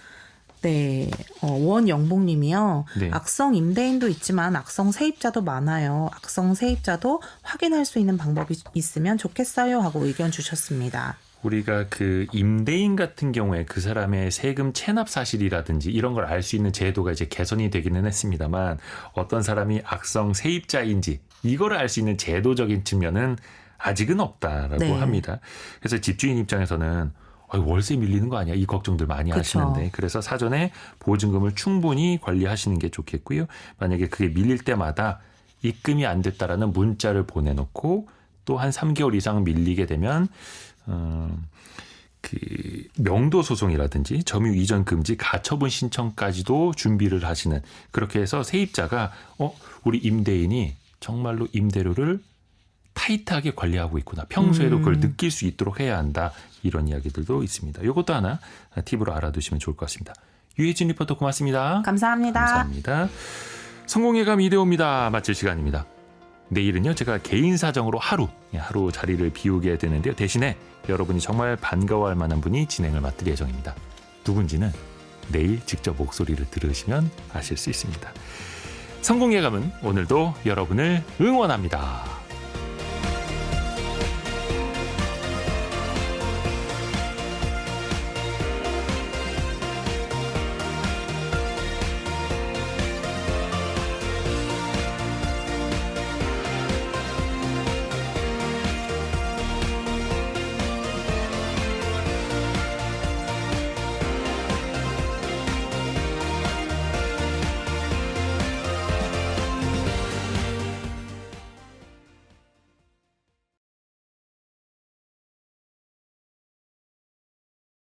네, 원영봉님이요. 네. 악성 임대인도 있지만 악성 세입자도 많아요. 악성 세입자도 확인할 수 있는 방법이 있으면 좋겠어요 하고 의견 주셨습니다. 우리가 그 임대인 같은 경우에 그 사람의 세금 체납 사실이라든지 이런 걸 알 수 있는 제도가 이제 개선이 되기는 했습니다만 어떤 사람이 악성 세입자인지 이거를 알 수 있는 제도적인 측면은 아직은 없다라고 네. 합니다. 그래서 집주인 입장에서는 월세 밀리는 거 아니야? 이 걱정들 많이 그쵸. 하시는데 그래서 사전에 보증금을 충분히 관리하시는 게 좋겠고요. 만약에 그게 밀릴 때마다 입금이 안 됐다라는 문자를 보내놓고 또 한 3개월 이상 밀리게 되면 그 명도 소송이라든지 점유 이전 금지 가처분 신청까지도 준비를 하시는 그렇게 해서 세입자가 우리 임대인이 정말로 임대료를 타이트하게 관리하고 있구나. 평소에도 그걸 느낄 수 있도록 해야 한다. 이런 이야기들도 있습니다. 이것도 하나 팁으로 알아두시면 좋을 것 같습니다. 유혜진 리포터 고맙습니다. 감사합니다. 감사합니다. 성공예감 이대호입니다. 마칠 시간입니다. 내일은요 제가 개인 사정으로 하루 자리를 비우게 되는데요. 대신에 여러분이 정말 반가워할 만한 분이 진행을 맡을 예정입니다. 누군지는 내일 직접 목소리를 들으시면 아실 수 있습니다. 성공예감은 오늘도 여러분을 응원합니다.